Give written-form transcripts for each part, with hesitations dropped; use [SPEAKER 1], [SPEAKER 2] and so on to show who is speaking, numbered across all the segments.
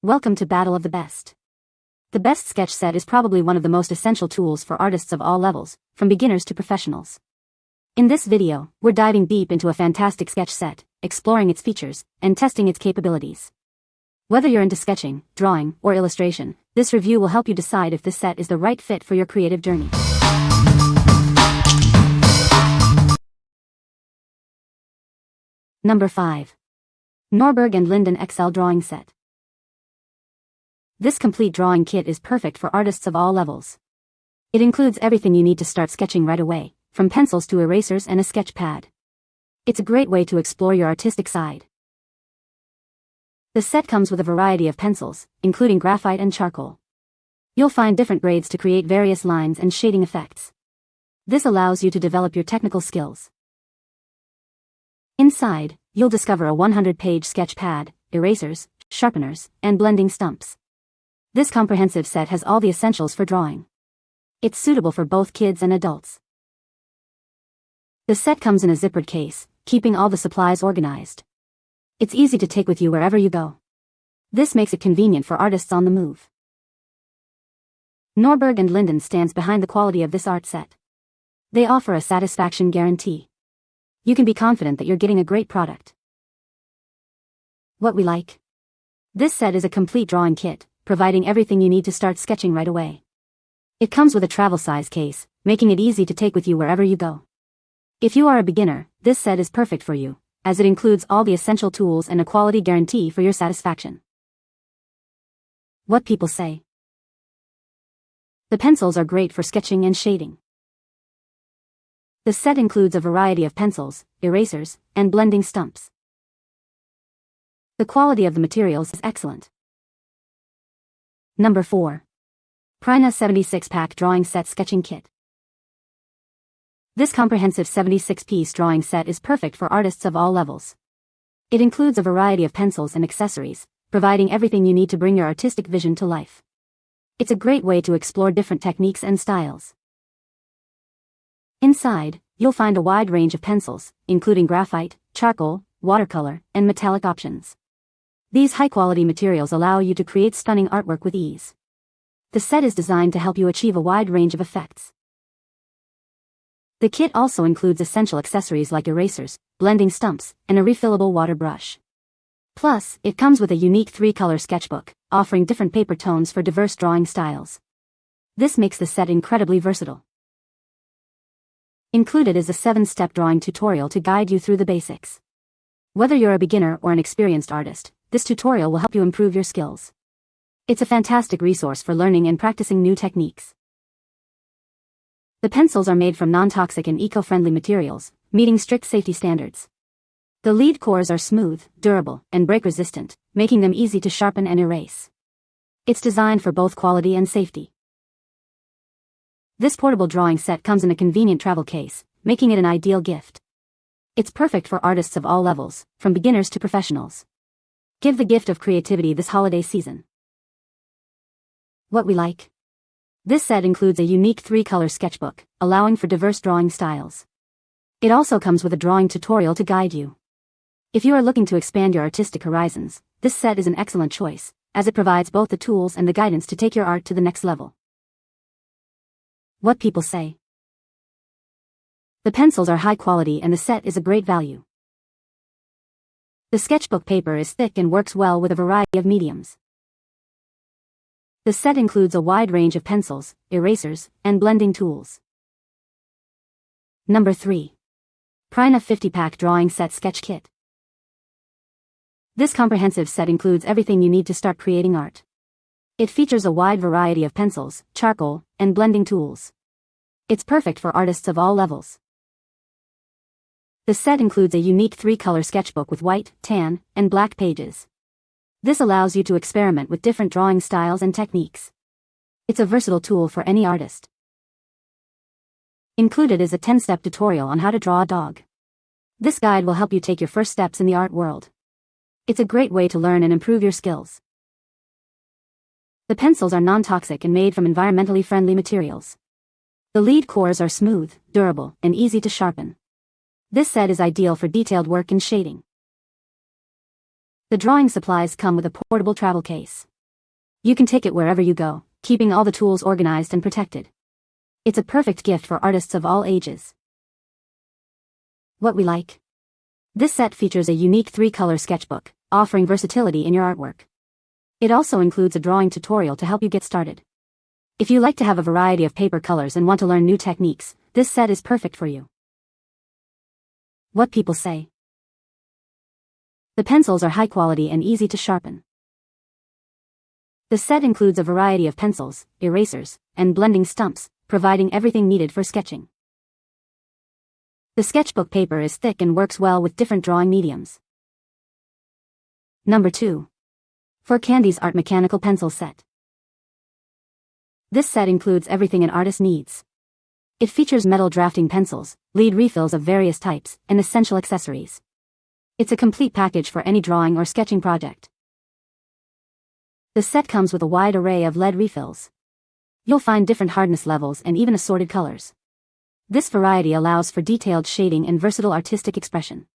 [SPEAKER 1] Welcome to Battle of the Best. The best sketch set is probably one of the most essential tools for artists of all levels, from beginners to professionals. In this video, we're diving deep into a fantastic sketch set, exploring its features, and testing its capabilities. Whether you're into sketching, drawing, or illustration, this review will help you decide if this set is the right fit for your creative journey. Number 5. Norberg and Linden XL Drawing Set. This complete drawing kit is perfect for artists of all levels. It includes everything you need to start sketching right away, from pencils to erasers and a sketch pad. It's a great way to explore your artistic side. The set comes with a variety of pencils, including graphite and charcoal. You'll find different grades to create various lines and shading effects. This allows you to develop your technical skills. Inside, you'll discover a 100-page sketch pad, erasers, sharpeners, and blending stumps. This comprehensive set has all the essentials for drawing. It's suitable for both kids and adults. The set comes in a zippered case, keeping all the supplies organized. It's easy to take with you wherever you go. This makes it convenient for artists on the move. Norberg and Linden stands behind the quality of this art set. They offer a satisfaction guarantee. You can be confident that you're getting a great product. What we like. This set is a complete drawing kit, providing everything you need to start sketching right away. It comes with a travel size case, making it easy to take with you wherever you go. If you are a beginner, this set is perfect for you, as it includes all the essential tools and a quality guarantee for your satisfaction. What people say. The pencils are great for sketching and shading. The set includes a variety of pencils, erasers, and blending stumps. The quality of the materials is excellent. Number 4. Prina 76-pack Drawing Set Sketching Kit. This comprehensive 76-piece drawing set is perfect for artists of all levels. It includes a variety of pencils and accessories, providing everything you need to bring your artistic vision to life. It's a great way to explore different techniques and styles. Inside, you'll find a wide range of pencils, including graphite, charcoal, watercolor, and metallic options. These high-quality materials allow you to create stunning artwork with ease. The set is designed to help you achieve a wide range of effects. The kit also includes essential accessories like erasers, blending stumps, and a refillable water brush. Plus, it comes with a unique 3-color sketchbook, offering different paper tones for diverse drawing styles. This makes the set incredibly versatile. Included is a 7-step drawing tutorial to guide you through the basics. Whether you're a beginner or an experienced artist, this tutorial will help you improve your skills. It's a fantastic resource for learning and practicing new techniques. The pencils are made from non-toxic and eco-friendly materials, meeting strict safety standards. The lead cores are smooth, durable, and break-resistant, making them easy to sharpen and erase. It's designed for both quality and safety. This portable drawing set comes in a convenient travel case, making it an ideal gift. It's perfect for artists of all levels, from beginners to professionals. Give the gift of creativity this holiday season. What we like. This set includes a unique 3-color sketchbook, allowing for diverse drawing styles. It also comes with a drawing tutorial to guide you. If you are looking to expand your artistic horizons, this set is an excellent choice, as it provides both the tools and the guidance to take your art to the next level. What people say. The pencils are high quality and the set is a great value. The sketchbook paper is thick and works well with a variety of mediums. The set includes a wide range of pencils, erasers, and blending tools. Number 3. Prina 50-pack Drawing Set Sketch Kit. This comprehensive set includes everything you need to start creating art. It features a wide variety of pencils, charcoal, and blending tools. It's perfect for artists of all levels. The set includes a unique 3-color sketchbook with white, tan, and black pages. This allows you to experiment with different drawing styles and techniques. It's a versatile tool for any artist. Included is a 10-step tutorial on how to draw a dog. This guide will help you take your first steps in the art world. It's a great way to learn and improve your skills. The pencils are non-toxic and made from environmentally friendly materials. The lead cores are smooth, durable, and easy to sharpen. This set is ideal for detailed work and shading. The drawing supplies come with a portable travel case. You can take it wherever you go, keeping all the tools organized and protected. It's a perfect gift for artists of all ages. What we like. This set features a unique 3-color sketchbook, offering versatility in your artwork. It also includes a drawing tutorial to help you get started. If you like to have a variety of paper colors and want to learn new techniques, this set is perfect for you. What people say. The pencils are high quality and easy to sharpen. The set includes a variety of pencils, erasers, and blending stumps, providing everything needed for sketching. The sketchbook paper is thick and works well with different drawing mediums. Number 2. For Candies Art Mechanical Pencil Set. This set includes everything an artist needs. It features metal drafting pencils, lead refills of various types, and essential accessories. It's a complete package for any drawing or sketching project. The set comes with a wide array of lead refills. You'll find different hardness levels and even assorted colors. This variety allows for detailed shading and versatile artistic expression.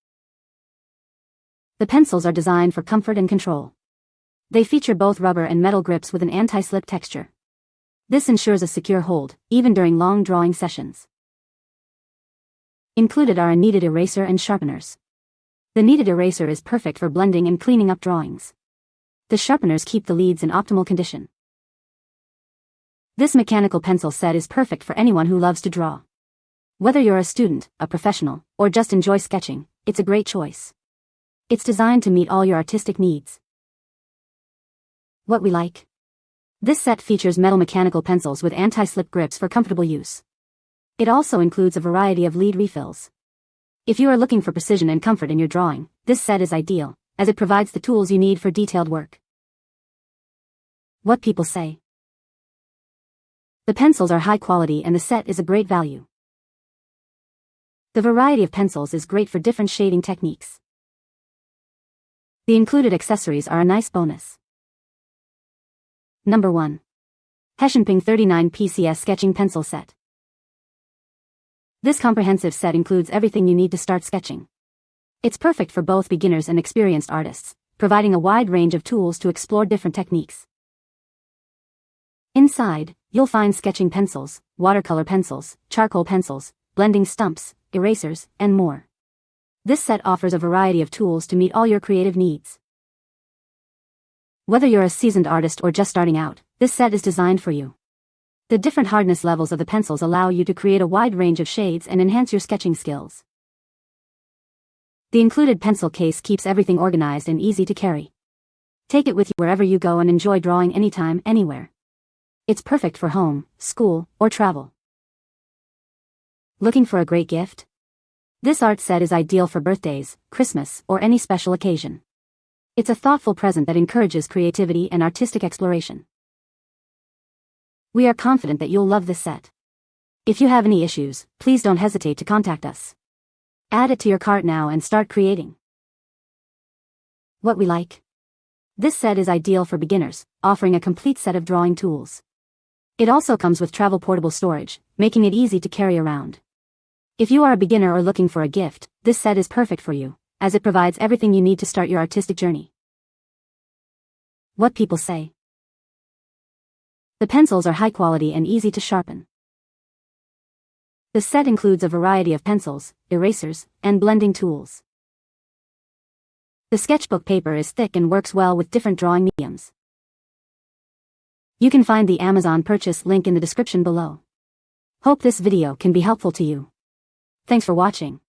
[SPEAKER 1] The pencils are designed for comfort and control. They feature both rubber and metal grips with an anti-slip texture. This ensures a secure hold, even during long drawing sessions. Included are a kneaded eraser and sharpeners. The kneaded eraser is perfect for blending and cleaning up drawings. The sharpeners keep the leads in optimal condition. This mechanical pencil set is perfect for anyone who loves to draw. Whether you're a student, a professional, or just enjoy sketching, it's a great choice. It's designed to meet all your artistic needs. What we like. This set features metal mechanical pencils with anti-slip grips for comfortable use. It also includes a variety of lead refills. If you are looking for precision and comfort in your drawing, this set is ideal, as it provides the tools you need for detailed work. What people say. The pencils are high quality and the set is a great value. The variety of pencils is great for different shading techniques. The included accessories are a nice bonus. Number 1. Heshengping 39 PCS Sketching Pencil Set. This comprehensive set includes everything you need to start sketching. It's perfect for both beginners and experienced artists, providing a wide range of tools to explore different techniques. Inside, you'll find sketching pencils, watercolor pencils, charcoal pencils, blending stumps, erasers, and more. This set offers a variety of tools to meet all your creative needs. Whether you're a seasoned artist or just starting out, this set is designed for you. The different hardness levels of the pencils allow you to create a wide range of shades and enhance your sketching skills. The included pencil case keeps everything organized and easy to carry. Take it with you wherever you go and enjoy drawing anytime, anywhere. It's perfect for home, school, or travel. Looking for a great gift? This art set is ideal for birthdays, Christmas, or any special occasion. It's a thoughtful present that encourages creativity and artistic exploration. We are confident that you'll love this set. If you have any issues, please don't hesitate to contact us. Add it to your cart now and start creating. What we like. This set is ideal for beginners, offering a complete set of drawing tools. It also comes with travel portable storage, making it easy to carry around. If you are a beginner or looking for a gift, this set is perfect for you, as it provides everything you need to start your artistic journey. What people say. The pencils are high quality and easy to sharpen. The set includes a variety of pencils, erasers, and blending tools. The sketchbook paper is thick and works well with different drawing mediums. You can find the Amazon purchase link in the description below. Hope this video can be helpful to you. Thanks for watching.